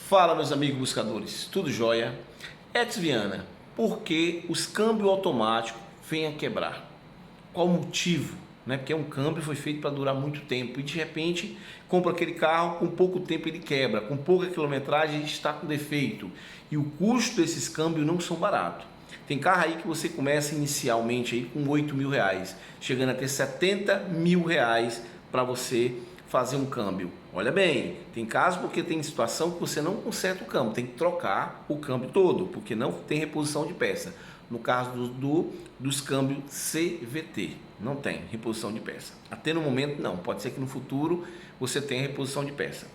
Fala, meus amigos buscadores, tudo jóia? Edson Viana, por que os câmbios automáticos vêm a quebrar? Qual o motivo? Porque um câmbio foi feito para durar muito tempo e de repente compra aquele carro, com pouco tempo ele quebra, com pouca quilometragem está com defeito e o custo desses câmbios não são baratos. Tem carro aí que você começa inicialmente aí com 8 mil reais, chegando a ter 70 mil reais para você fazer um câmbio. Olha bem, tem caso porque tem situação que você não conserta o câmbio, tem que trocar o câmbio todo, porque não tem reposição de peça. No caso dos câmbios CVT, não tem reposição de peça. Até no momento não, pode ser que no futuro você tenha reposição de peça.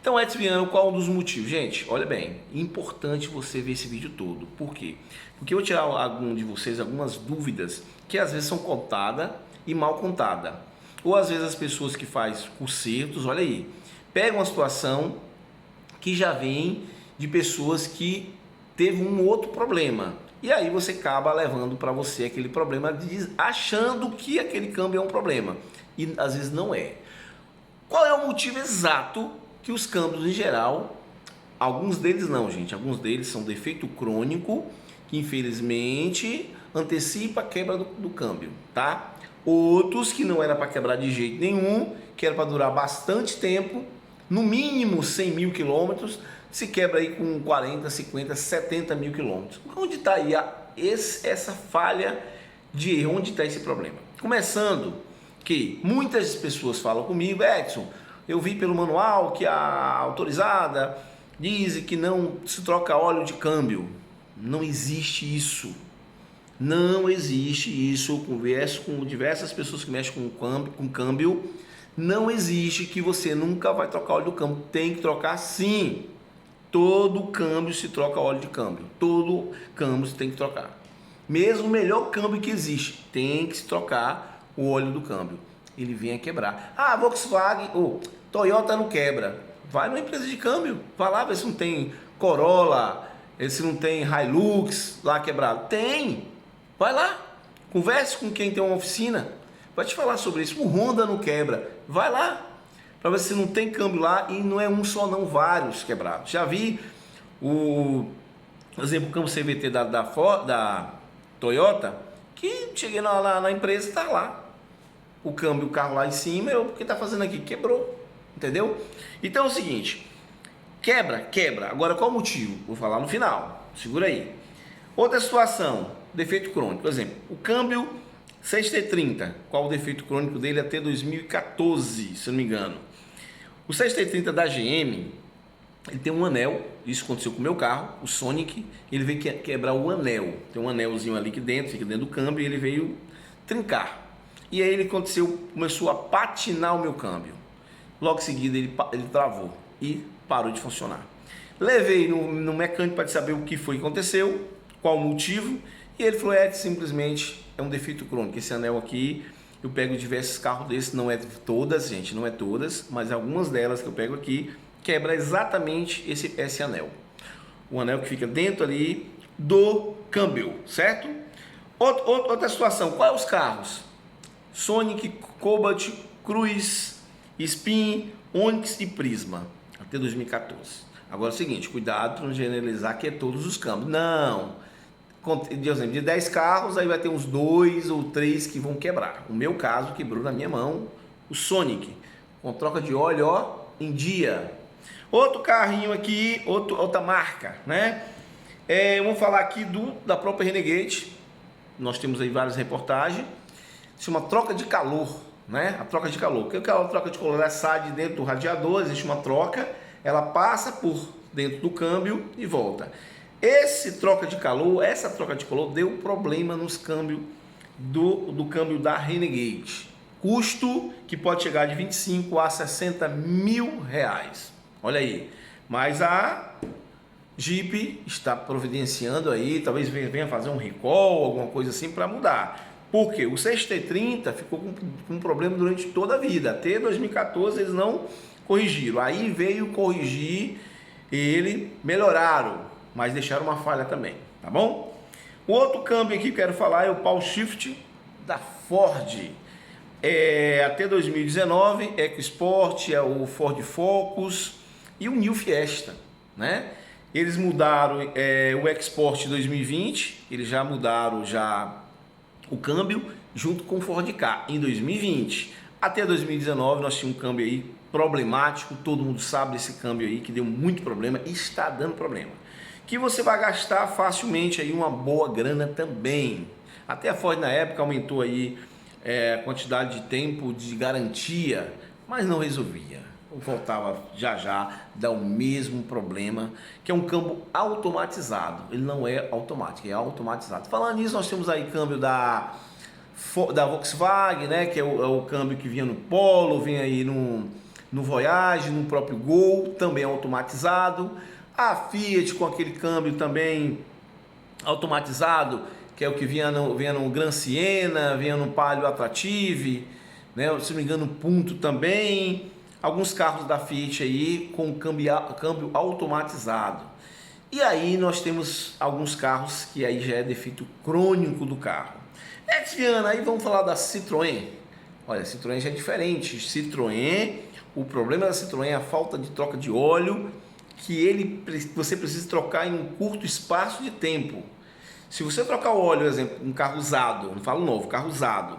Então, Edson Viana, qual um dos motivos? Gente, olha bem, importante você ver esse vídeo todo. Por quê? Porque eu vou tirar algum de vocês algumas dúvidas que às vezes são contadas e mal contadas. Ou às vezes as pessoas que fazem consertos, olha aí, pegam uma situação que já vem de pessoas que teve um outro problema. E aí você acaba levando para você aquele problema, achando que aquele câmbio é um problema. E às vezes não é. Qual é o motivo exato que os câmbios em geral, alguns deles não, gente, alguns deles são defeito crônico, que infelizmente antecipa a quebra do câmbio, tá? Outros que não era para quebrar de jeito nenhum, que era para durar bastante tempo, no mínimo 100 mil quilômetros, se quebra aí com 40, 50, 70 mil quilômetros. Onde está aí essa falha de erro? Onde está esse problema? Começando que muitas pessoas falam comigo, Edson, eu vi pelo manual que a autorizada diz que não se troca óleo de câmbio. Não existe isso. Não existe isso. Eu converso com diversas pessoas que mexem com câmbio. Não existe que você nunca vai trocar óleo do câmbio. Tem que trocar sim. Todo câmbio se troca óleo de câmbio. Todo câmbio você tem que trocar. Mesmo o melhor câmbio que existe, tem que se trocar o óleo do câmbio. Ele vem a quebrar. Ah, Volkswagen ou Toyota não quebra. Vai numa empresa de câmbio. Vai lá ver se não tem Corolla, se não tem Hilux lá quebrado. Tem. Vai lá. Converse com quem tem uma oficina. Vai te falar sobre isso. O Honda não quebra. Vai lá. Para ver se não tem câmbio lá e não é um só não, vários quebrados. Já vi por exemplo, o câmbio CVT da Toyota, que cheguei na empresa e está lá. O câmbio, o carro lá em cima, o que está fazendo aqui? Quebrou. Entendeu? Então é o seguinte, quebra. Agora qual o motivo? Vou falar no final. Segura aí. Outra situação, defeito crônico. Por exemplo, o câmbio 6T30, qual o defeito crônico dele até 2014, se eu não me engano. O 6T30 da GM, ele tem um anel, isso aconteceu com o meu carro, o Sonic, ele veio quebrar o anel, tem um anelzinho ali que dentro, fica dentro do câmbio, e ele veio trincar. E aí começou a patinar o meu câmbio. Logo em seguida ele travou e parou de funcionar. Levei no mecânico para saber o que foi que aconteceu, qual o motivo, e ele falou, simplesmente é um defeito crônico, esse anel aqui. Eu pego diversos carros desses, não é todas, gente, não é todas, mas algumas delas que eu pego aqui, quebra exatamente esse anel. O anel que fica dentro ali do câmbio, certo? Outra situação, quais os carros? Sonic, Cobalt, Cruze, Spin, Onix e Prisma, até 2014. Agora é o seguinte, cuidado para não generalizar que é todos os câmbios. Não. De 10 carros, aí vai ter uns 2 ou 3 que vão quebrar. O meu caso quebrou na minha mão, o Sonic, com troca de óleo, ó, em dia. Outro carrinho aqui, outra marca, né? Vamos falar aqui da própria Renegade. Nós temos aí várias reportagens. Se chama troca de calor, né? A troca de calor. O que é a troca de calor? Ela sai de dentro do radiador, existe uma troca, ela passa por dentro do câmbio e volta. Essa troca de calor deu problema nos câmbios do câmbio da Renegade. Custo que pode chegar de 25 a 60 mil reais. Olha aí. Mas a Jeep está providenciando aí, talvez venha fazer um recall, alguma coisa assim para mudar. Porque o 6T30 ficou com um problema durante toda a vida. Até 2014 eles não corrigiram. Aí veio corrigir, ele melhoraram, mas deixaram uma falha também, tá bom? O outro câmbio aqui que quero falar é o Power Shift da Ford. Até 2019, EcoSport, o Ford Focus e o New Fiesta. né? Eles mudaram o Export 2020, eles já mudaram o câmbio junto com o Ford Ka em 2020. Até 2019 nós tínhamos um câmbio aí problemático, todo mundo sabe desse câmbio aí que deu muito problema e está dando problema. Que você vai gastar facilmente aí uma boa grana também. Até a Ford na época aumentou aí a quantidade de tempo de garantia, mas não resolvia. Voltava já, dá o mesmo problema, que é um câmbio automatizado. Ele não é automático, é automatizado. Falando nisso, nós temos aí câmbio da Volkswagen, né, que é o câmbio que vinha no Polo, vem aí no Voyage, no próprio Gol, também automatizado. A Fiat com aquele câmbio também automatizado, que é o que vinha no Gran Siena, vinha no Palio Attrative, né, se não me engano, Punto também. Alguns carros da Fiat aí com câmbio automatizado. E aí nós temos alguns carros que aí já é defeito crônico do carro. Viana, aí vamos falar da Citroën. Olha, a Citroën já é diferente. Citroën, o problema da Citroën é a falta de troca de óleo, que você precisa trocar em um curto espaço de tempo. Se você trocar o óleo, por exemplo, um carro usado, não falo novo, carro usado,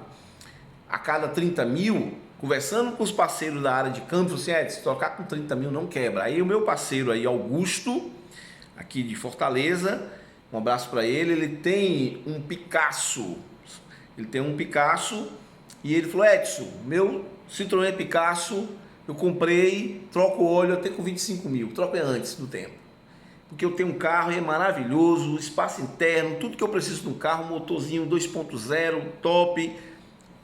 a cada 30 mil, conversando com os parceiros da área de câmbio, assim, se trocar com 30 mil não quebra. Aí o meu parceiro aí, Augusto, aqui de Fortaleza, um abraço para ele, ele tem um Picasso. E ele falou: Edson, meu Citroën Picasso, eu comprei, troco o óleo até com 25 mil, troco antes do tempo. Porque eu tenho um carro, é maravilhoso, espaço interno, tudo que eu preciso no carro, motorzinho 2.0, top.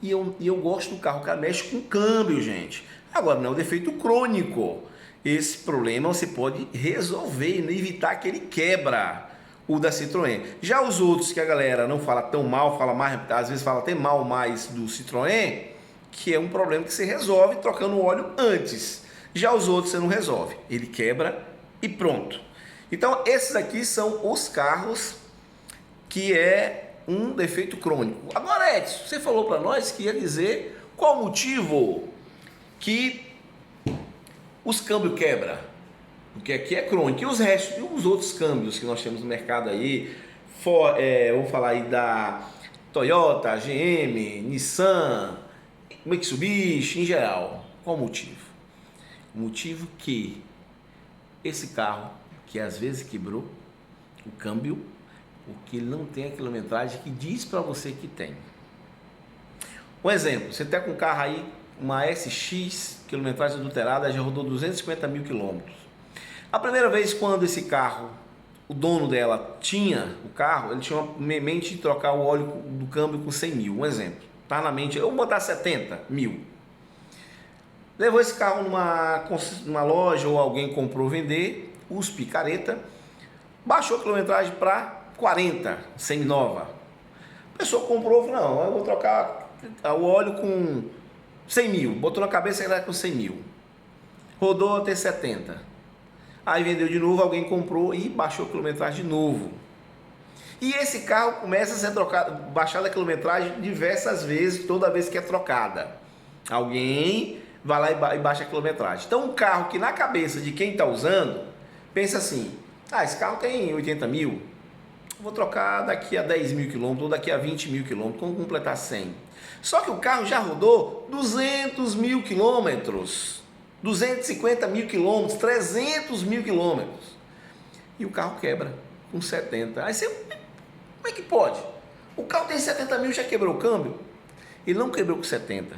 E eu gosto do carro, o cara mexe com câmbio, gente. Agora, não é um defeito crônico. Esse problema você pode resolver e evitar que ele quebra, o da Citroën. Já os outros que a galera não fala tão mal, fala mais, às vezes fala até mal mais do Citroën, que é um problema que você resolve trocando o óleo antes. Já os outros você não resolve, ele quebra e pronto. Então esses aqui são os carros que é um defeito crônico. Agora, Edson, você falou para nós que ia dizer qual o motivo que os câmbios quebram. Porque aqui é crônico. E os restos, e os outros câmbios que nós temos no mercado aí, vamos falar aí da Toyota, GM, Nissan, Mitsubishi, em geral. Qual o motivo? O motivo que esse carro, que às vezes quebrou o câmbio, porque ele não tem a quilometragem que diz para você que tem. Um exemplo, você está com um carro aí, uma SX, quilometragem adulterada, já rodou 250 mil quilômetros. A primeira vez quando esse carro, o dono dela tinha o carro, ele tinha uma mente de trocar o óleo do câmbio com 100 mil, um exemplo. Tá na mente, eu vou botar 70 mil. Levou esse carro numa loja ou alguém comprou vender, os picareta, baixou a quilometragem para 40, semi-nova. A pessoa comprou, falou: não, eu vou trocar o óleo com 100 mil, botou na cabeça que era com 100 mil. Rodou até 70. Aí vendeu de novo, alguém comprou e baixou a quilometragem de novo. E esse carro começa a ser trocado, baixada a quilometragem diversas vezes, toda vez que é trocada. Alguém vai lá e baixa a quilometragem. Então um carro que na cabeça de quem está usando, pensa assim: esse carro tem 80 mil, vou trocar daqui a 10 mil quilômetros ou daqui a 20 mil quilômetros, quando completar 100. Só que o carro já rodou 200 mil quilômetros. 250 mil quilômetros, 300 mil quilômetros. E o carro quebra com 70. Aí você, como é que pode? O carro tem 70 mil, já quebrou o câmbio? Ele não quebrou com 70.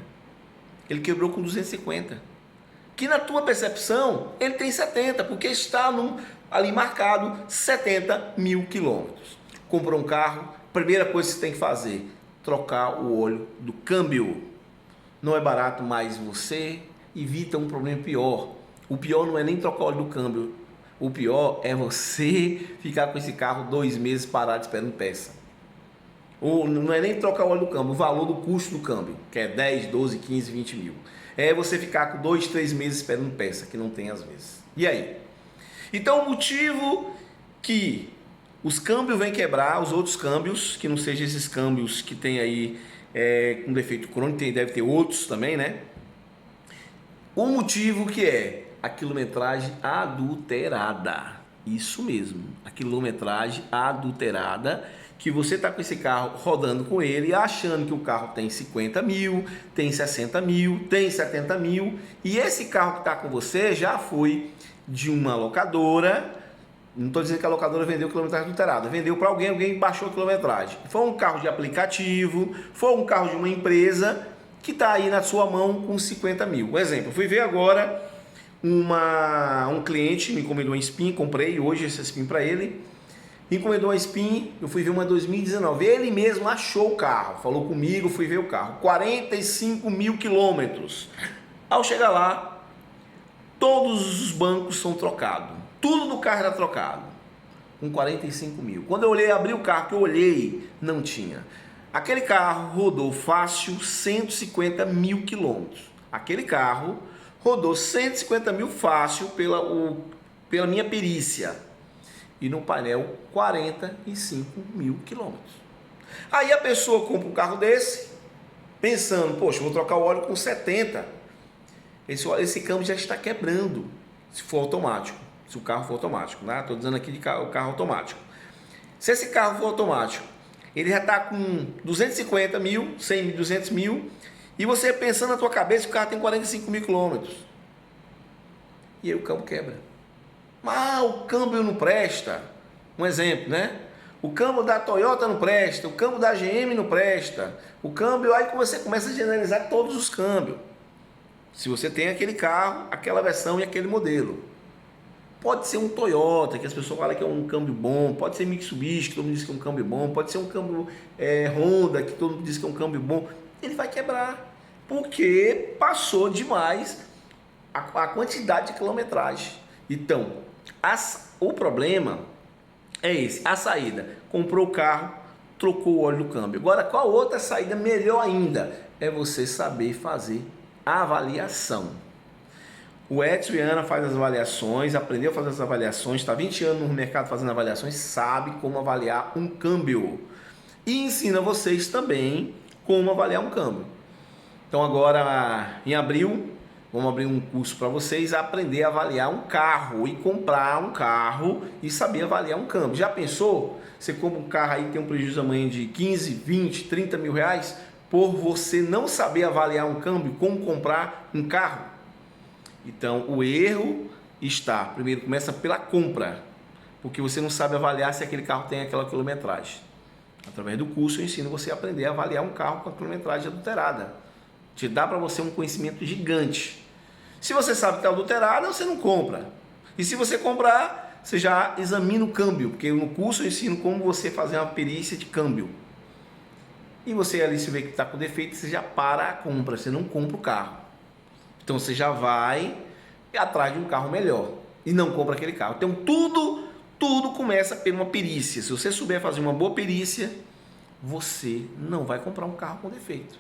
Ele quebrou com 250. Que na tua percepção, ele tem 70, porque está ali marcado 70 mil quilômetros. Comprou um carro, primeira coisa que você tem que fazer, trocar o óleo do câmbio. Não é barato, mas você evita um problema pior. O pior não é nem trocar o óleo do câmbio. O pior é você ficar com esse carro 2 meses parado esperando peça. Ou não é nem trocar o óleo do câmbio, o valor do custo do câmbio, que é 10, 12, 15, 20 mil. É você ficar com 2, 3 meses esperando peça, que não tem às vezes. E aí? Então o motivo que os câmbios vêm quebrar, os outros câmbios, que não sejam esses câmbios que tem aí com defeito crônico, deve ter outros também, né? O motivo que é a quilometragem adulterada. Isso mesmo, a quilometragem adulterada, que você está com esse carro rodando com ele, achando que o carro tem 50 mil, tem 60 mil, tem 70 mil, e esse carro que está com você já foi de uma locadora. Não estou dizendo que a locadora vendeu quilometragem adulterada, vendeu para alguém, alguém baixou a quilometragem. Foi um carro de aplicativo, foi um carro de uma empresa que está aí na sua mão com 50 mil. Um exemplo, fui ver agora um cliente me encomendou uma Spin, comprei hoje essa Spin para ele, me encomendou uma Spin, eu fui ver uma 2019, ele mesmo achou o carro, falou comigo, fui ver o carro, 45 mil quilômetros. Ao chegar lá, todos os bancos são trocados, tudo do carro era trocado, com 45 mil. Quando eu olhei, abri o carro, que eu olhei, não tinha. Aquele carro rodou fácil 150 mil quilômetros. Aquele carro rodou 150 mil fácil pela minha perícia. E no painel 45 mil quilômetros. Aí a pessoa compra um carro desse, pensando, poxa, vou trocar o óleo com 70. Esse câmbio já está quebrando, se for automático. Se o carro for automático, né? Estou dizendo aqui de carro automático. Se esse carro for automático, ele já está com 250 mil, 100 mil, 200 mil, e você pensando na tua cabeça que o carro tem 45 mil quilômetros. E aí o câmbio quebra. Mas o câmbio não presta. Um exemplo, né? O câmbio da Toyota não presta, o câmbio da GM não presta. O câmbio, aí você começa a generalizar todos os câmbios. Se você tem aquele carro, aquela versão e aquele modelo. Pode ser um Toyota, que as pessoas falam que é um câmbio bom. Pode ser Mitsubishi, que todo mundo diz que é um câmbio bom. Pode ser um câmbio Honda, que todo mundo diz que é um câmbio bom. Ele vai quebrar, porque passou demais a quantidade de quilometragem. Então, o problema é esse. A saída, comprou o carro, trocou o óleo do câmbio. Agora, qual outra saída melhor ainda? É você saber fazer a avaliação. O Edson Viana faz as avaliações, aprendeu a fazer as avaliações, está 20 anos no mercado fazendo avaliações, sabe como avaliar um câmbio. E ensina vocês também como avaliar um câmbio. Então agora, em abril, vamos abrir um curso para vocês aprender a avaliar um carro e comprar um carro e saber avaliar um câmbio. Já pensou? Você compra um carro aí que tem um prejuízo amanhã de 15, 20, 30 mil reais por você não saber avaliar um câmbio, como comprar um carro? Então o erro está, primeiro começa pela compra, porque você não sabe avaliar se aquele carro tem aquela quilometragem. Através do curso eu ensino você a aprender a avaliar um carro com a quilometragem adulterada. Te dá para você um conhecimento gigante. Se você sabe que está adulterada, você não compra. E se você comprar, você já examina o câmbio, porque no curso eu ensino como você fazer uma perícia de câmbio. E você ali se vê que está com defeito, você já para a compra, você não compra o carro. Então você já vai atrás de um carro melhor e não compra aquele carro. Então tudo começa por uma perícia. Se você souber fazer uma boa perícia, você não vai comprar um carro com defeito.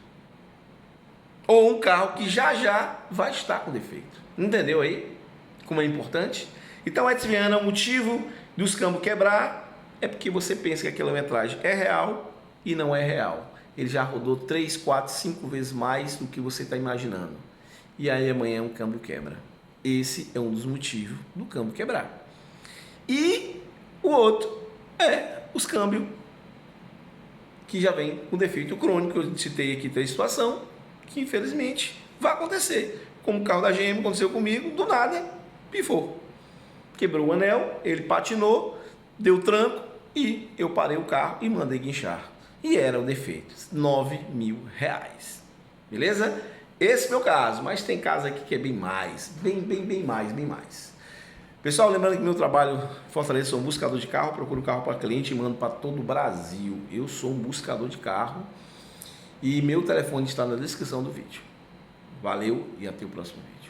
Ou um carro que já vai estar com defeito. Entendeu aí como é importante? Então, Edson Viana, o motivo dos câmbios quebrar é porque você pensa que a quilometragem é real e não é real. Ele já rodou 3, 4, 5 vezes mais do que você está imaginando. E aí amanhã o câmbio quebra. Esse é um dos motivos do câmbio quebrar. E o outro é os câmbios que já vem com defeito crônico. Eu citei aqui 3 situações que infelizmente vai acontecer. Como o carro da GM aconteceu comigo, do nada pifou. Quebrou o anel, ele patinou, deu tranco e eu parei o carro e mandei guinchar. E era o defeito, 9 mil reais. Beleza? Esse é o meu caso, mas tem caso aqui que é bem mais, bem mais. Pessoal, lembrando que meu trabalho em Fortaleza, sou um buscador de carro, procuro carro para cliente e mando para todo o Brasil. Eu sou um buscador de carro e meu telefone está na descrição do vídeo. Valeu e até o próximo vídeo.